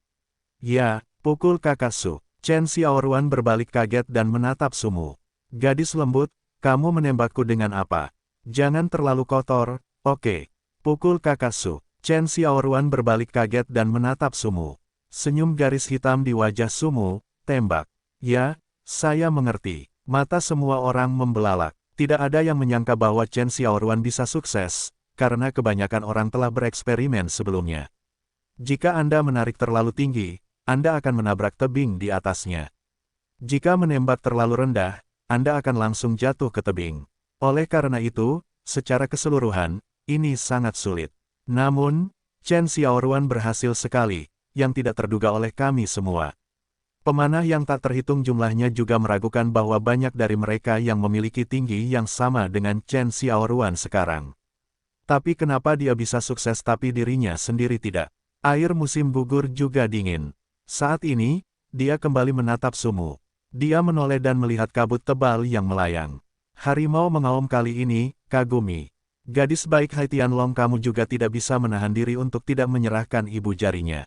Ya, pukul Kakak Su. Chen Xiaoruan berbalik kaget dan menatap Sumu. Gadis lembut, kamu menembakku dengan apa? Jangan terlalu kotor, oke. Pukul Kakak Su. Chen Xiaoruan berbalik kaget dan menatap Sumu. Senyum garis hitam di wajah Sumu, tembak. Ya, saya mengerti. Mata semua orang membelalak. Tidak ada yang menyangka bahwa Chen Xiaoruan bisa sukses, karena kebanyakan orang telah bereksperimen sebelumnya. Jika Anda menarik terlalu tinggi, Anda akan menabrak tebing di atasnya. Jika menembak terlalu rendah, Anda akan langsung jatuh ke tebing. Oleh karena itu, secara keseluruhan, ini sangat sulit. Namun, Chen Xiaoruan berhasil sekali, yang tidak terduga oleh kami semua. Pemanah yang tak terhitung jumlahnya juga meragukan bahwa banyak dari mereka yang memiliki tinggi yang sama dengan Chen Xiaoruan sekarang. Tapi kenapa dia bisa sukses tapi dirinya sendiri tidak? Air musim gugur juga dingin. Saat ini, dia kembali menatap Sumu. Dia menoleh dan melihat kabut tebal yang melayang. Harimau mengaum kali ini, kagumi. Gadis baik Hai Tianlong, kamu juga tidak bisa menahan diri untuk tidak menyerahkan ibu jarinya.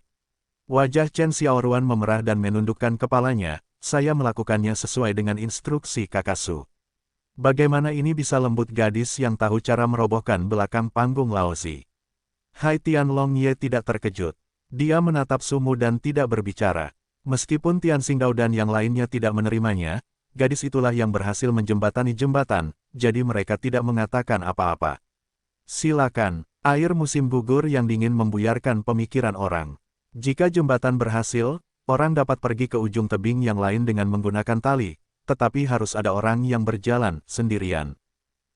Wajah Chen Xiaoruan memerah dan menundukkan kepalanya, saya melakukannya sesuai dengan instruksi Kakak Su. Bagaimana ini bisa lembut gadis yang tahu cara merobohkan belakang panggung Laozi? Hai Tianlong Ye tidak terkejut. Dia menatap Sumu dan tidak berbicara. Meskipun Tian Xingdao dan yang lainnya tidak menerimanya, gadis itulah yang berhasil menjembatani jembatan, jadi mereka tidak mengatakan apa-apa. Silakan, air musim gugur yang dingin membuyarkan pemikiran orang. Jika jembatan berhasil, orang dapat pergi ke ujung tebing yang lain dengan menggunakan tali, tetapi harus ada orang yang berjalan sendirian.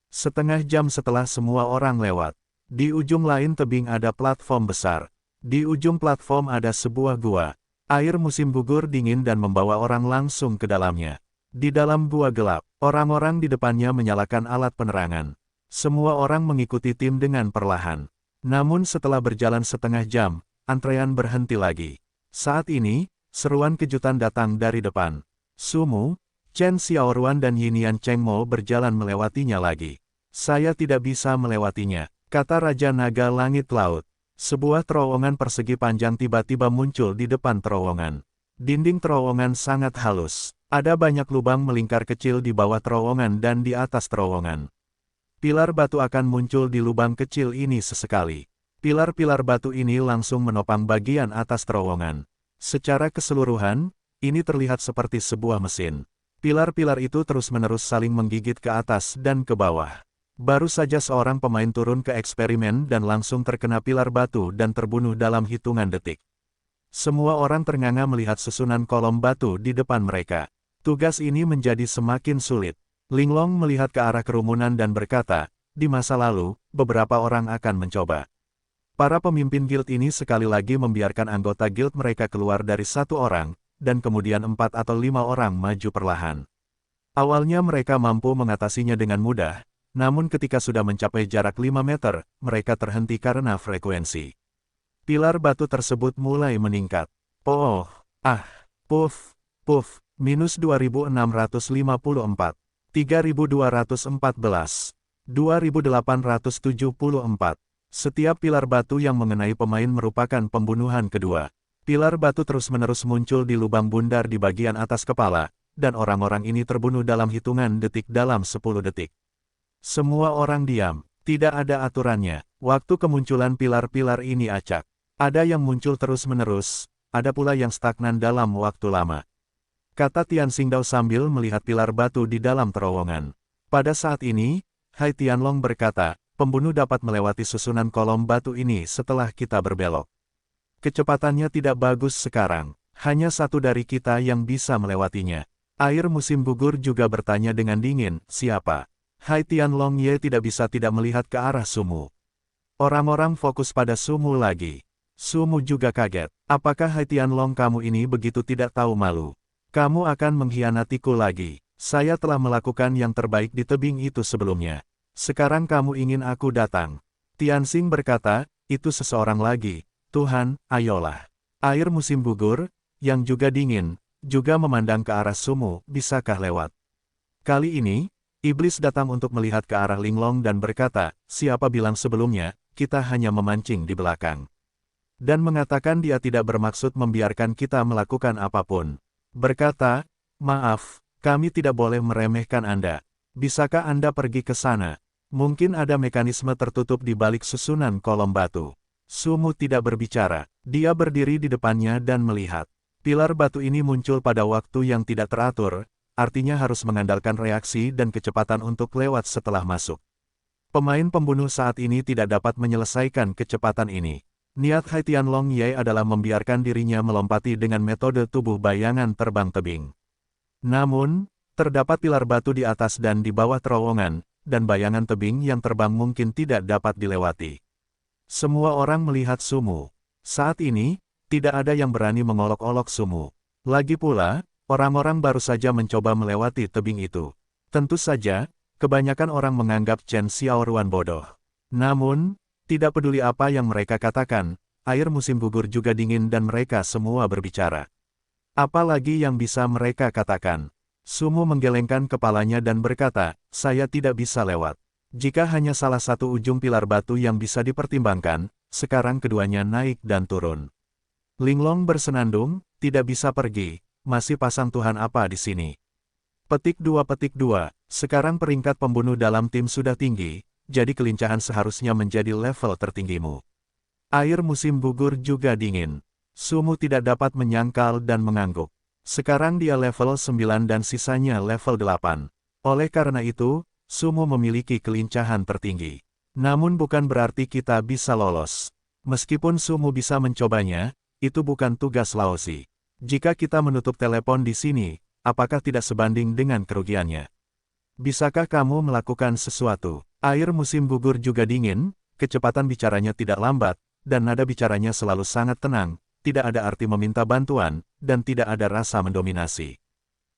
Setengah jam setelah semua orang lewat, di ujung lain tebing ada platform besar. Di ujung platform ada sebuah gua. Air musim gugur dingin dan membawa orang langsung ke dalamnya. Di dalam gua gelap, orang-orang di depannya menyalakan alat penerangan. Semua orang mengikuti tim dengan perlahan. Namun setelah berjalan setengah jam, antrean berhenti lagi. Saat ini, seruan kejutan datang dari depan. Sumu, Chen Xiaoruan dan Yinian Chengmo berjalan melewatinya lagi. Saya tidak bisa melewatinya, kata Raja Naga Langit Laut. Sebuah terowongan persegi panjang tiba-tiba muncul di depan terowongan. Dinding terowongan sangat halus. Ada banyak lubang melingkar kecil di bawah terowongan dan di atas terowongan. Pilar batu akan muncul di lubang kecil ini sesekali. Pilar-pilar batu ini langsung menopang bagian atas terowongan. Secara keseluruhan, ini terlihat seperti sebuah mesin. Pilar-pilar itu terus-menerus saling menggigit ke atas dan ke bawah. Baru saja seorang pemain turun ke eksperimen dan langsung terkena pilar batu dan terbunuh dalam hitungan detik. Semua orang ternganga melihat susunan kolom batu di depan mereka. Tugas ini menjadi semakin sulit. Linglong melihat ke arah kerumunan dan berkata, di masa lalu, beberapa orang akan mencoba. Para pemimpin guild ini sekali lagi membiarkan anggota guild mereka keluar dari 1 orang, dan kemudian 4 atau 5 orang maju perlahan. Awalnya mereka mampu mengatasinya dengan mudah, namun ketika sudah mencapai jarak 5 meter, mereka terhenti karena frekuensi. Pilar batu tersebut mulai meningkat. Oh, puff, minus 2654. 3214, 2874. Setiap pilar batu yang mengenai pemain merupakan pembunuhan kedua. Pilar batu terus-menerus muncul di lubang bundar di bagian atas kepala, dan orang-orang ini terbunuh dalam hitungan detik dalam 10 detik. Semua orang diam, tidak ada aturannya. Waktu kemunculan pilar-pilar ini acak. Ada yang muncul terus-menerus, ada pula yang stagnan dalam waktu lama. Kata Tian Xingdao sambil melihat pilar batu di dalam terowongan. Pada saat ini, Hai Tianlong berkata, pembunuh dapat melewati susunan kolom batu ini setelah kita berbelok. Kecepatannya tidak bagus sekarang, hanya satu dari kita yang bisa melewatinya. Air musim gugur juga bertanya dengan dingin, siapa? Hai Tianlong Ye tidak bisa tidak melihat ke arah Sumu. Orang-orang fokus pada Sumu lagi. Sumu juga kaget, apakah Hai Tianlong kamu ini begitu tidak tahu malu? Kamu akan mengkhianatiku lagi. Saya telah melakukan yang terbaik di tebing itu sebelumnya. Sekarang kamu ingin aku datang. Tianxing berkata, itu seseorang lagi. Tuhan, ayolah. Air musim gugur, yang juga dingin, juga memandang ke arah Sumu, bisakah lewat? Kali ini, iblis datang untuk melihat ke arah Linglong dan berkata, siapa bilang sebelumnya, kita hanya memancing di belakang. Dan mengatakan dia tidak bermaksud membiarkan kita melakukan apapun. Berkata, maaf, kami tidak boleh meremehkan Anda. Bisakah Anda pergi ke sana? Mungkin ada mekanisme tertutup di balik susunan kolom batu. Sumu tidak berbicara, dia berdiri di depannya dan melihat. Pilar batu ini muncul pada waktu yang tidak teratur, artinya harus mengandalkan reaksi dan kecepatan untuk lewat setelah masuk. Pemain pembunuh saat ini tidak dapat menyelesaikan kecepatan ini. Niat Hai Tianlong Ye adalah membiarkan dirinya melompati dengan metode tubuh bayangan terbang tebing. Namun, terdapat pilar batu di atas dan di bawah terowongan, dan bayangan tebing yang terbang mungkin tidak dapat dilewati. Semua orang melihat Sumu. Saat ini, tidak ada yang berani mengolok-olok Sumu. Lagi pula, orang-orang baru saja mencoba melewati tebing itu. Tentu saja, kebanyakan orang menganggap Chen Xiaoruan bodoh. Namun, tidak peduli apa yang mereka katakan, air musim gugur juga dingin dan mereka semua berbicara. Apalagi yang bisa mereka katakan? Sumu menggelengkan kepalanya dan berkata, saya tidak bisa lewat. Jika hanya salah satu ujung pilar batu yang bisa dipertimbangkan, sekarang keduanya naik dan turun. Linglong bersenandung, tidak bisa pergi, masih pasang Tuhan apa di sini. Petik 2. Sekarang peringkat pembunuh dalam tim sudah tinggi, jadi kelincahan seharusnya menjadi level tertinggimu. Air musim gugur juga dingin. Sumu tidak dapat menyangkal dan mengangguk. Sekarang dia level 9 dan sisanya level 8. Oleh karena itu, Sumu memiliki kelincahan tertinggi. Namun bukan berarti kita bisa lolos. Meskipun Sumu bisa mencobanya, itu bukan tugas Laozi. Jika kita menutup telepon di sini, apakah tidak sebanding dengan kerugiannya? Bisakah kamu melakukan sesuatu? Air musim gugur juga dingin, kecepatan bicaranya tidak lambat, dan nada bicaranya selalu sangat tenang, tidak ada arti meminta bantuan, dan tidak ada rasa mendominasi.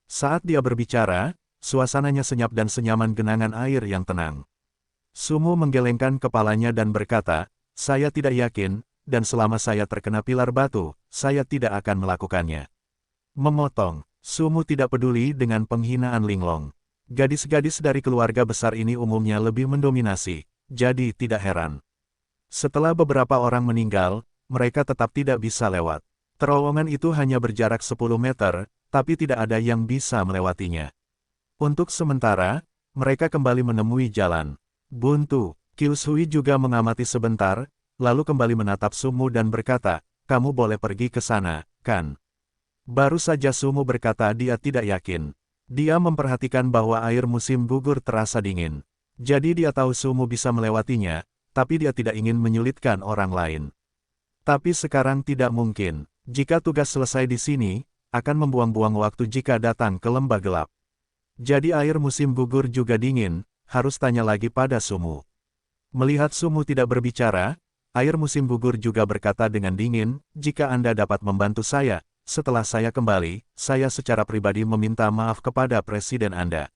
Saat dia berbicara, suasananya senyap dan senyaman genangan air yang tenang. Sumu menggelengkan kepalanya dan berkata, saya tidak yakin, dan selama saya terkena pilar batu, saya tidak akan melakukannya. Memotong, Sumu tidak peduli dengan penghinaan Linglong. Gadis-gadis dari keluarga besar ini umumnya lebih mendominasi, jadi tidak heran. Setelah beberapa orang meninggal, mereka tetap tidak bisa lewat. Terowongan itu hanya berjarak 10 meter, tapi tidak ada yang bisa melewatinya. Untuk sementara, mereka kembali menemui jalan. Buntu. Kyushui juga mengamati sebentar, lalu kembali menatap Sumu dan berkata, kamu boleh pergi ke sana, kan? Baru saja Sumu berkata dia tidak yakin. Dia memperhatikan bahwa air musim gugur terasa dingin. Jadi dia tahu Sumu bisa melewatinya, tapi dia tidak ingin menyulitkan orang lain. Tapi sekarang tidak mungkin. Jika tugas selesai di sini, akan membuang-buang waktu jika datang ke lembah gelap. Jadi air musim gugur juga dingin, harus tanya lagi pada Sumu. Melihat Sumu tidak berbicara, air musim gugur juga berkata dengan dingin, jika Anda dapat membantu saya, setelah saya kembali, saya secara pribadi meminta maaf kepada Presiden Anda.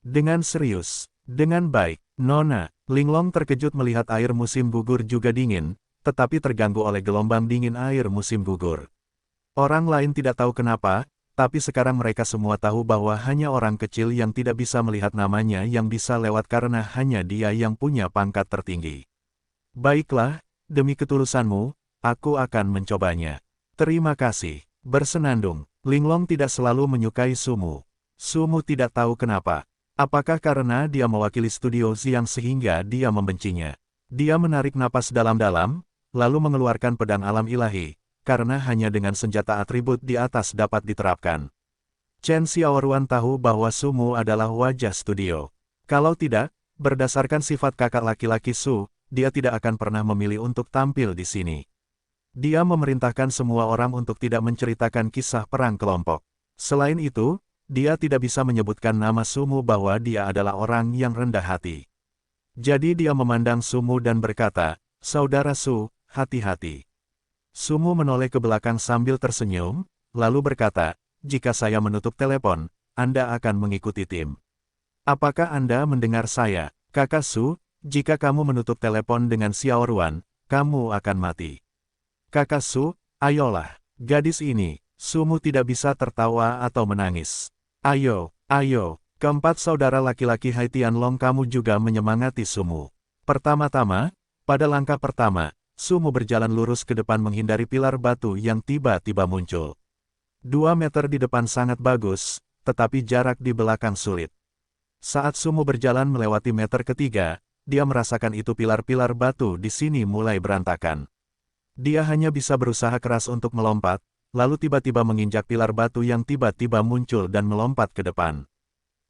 Dengan serius, dengan baik, Nona. Linglong terkejut melihat air musim gugur juga dingin, tetapi terganggu oleh gelombang dingin air musim gugur. Orang lain tidak tahu kenapa, tapi sekarang mereka semua tahu bahwa hanya orang kecil yang tidak bisa melihat namanya yang bisa lewat karena hanya dia yang punya pangkat tertinggi. Baiklah, demi ketulusanmu, aku akan mencobanya. Terima kasih. Bersenandung, Linglong tidak selalu menyukai Sumu. Sumu tidak tahu kenapa. Apakah karena dia mewakili studio Xiang sehingga dia membencinya? Dia menarik napas dalam-dalam, lalu mengeluarkan pedang alam ilahi, karena hanya dengan senjata atribut di atas dapat diterapkan. Chen Xiaoruan tahu bahwa Sumu adalah wajah studio. Kalau tidak, berdasarkan sifat kakak laki-laki Su, dia tidak akan pernah memilih untuk tampil di sini. Dia memerintahkan semua orang untuk tidak menceritakan kisah perang kelompok. Selain itu, dia tidak bisa menyebutkan nama Sumu bahwa dia adalah orang yang rendah hati. Jadi dia memandang Sumu dan berkata, Saudara Su, hati-hati. Sumu menoleh ke belakang sambil tersenyum, lalu berkata, jika saya menutup telepon, Anda akan mengikuti tim. Apakah Anda mendengar saya, Kakak Su? Jika kamu menutup telepon dengan Xiaoruan, kamu akan mati. Kakak Su, ayolah. Gadis ini, Sumu tidak bisa tertawa atau menangis. Ayo, ayo. Keempat saudara laki-laki Hai Tianlong kamu juga menyemangati Sumu. Pertama-tama, pada langkah pertama, Sumu berjalan lurus ke depan menghindari pilar batu yang tiba-tiba muncul. 2 meter di depan sangat bagus, tetapi jarak di belakang sulit. Saat Sumu berjalan melewati meter ketiga, dia merasakan itu pilar-pilar batu di sini mulai berantakan. Dia hanya bisa berusaha keras untuk melompat, lalu tiba-tiba menginjak pilar batu yang tiba-tiba muncul dan melompat ke depan.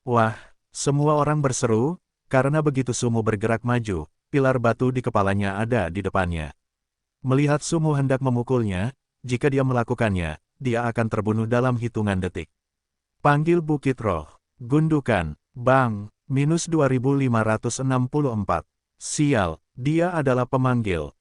Wah, semua orang berseru, karena begitu Sumu bergerak maju, pilar batu di kepalanya ada di depannya. Melihat Sumu hendak memukulnya, jika dia melakukannya, dia akan terbunuh dalam hitungan detik. Panggil Bukit Roh. Gundukan. Bang. -2564. Sial, dia adalah pemanggil.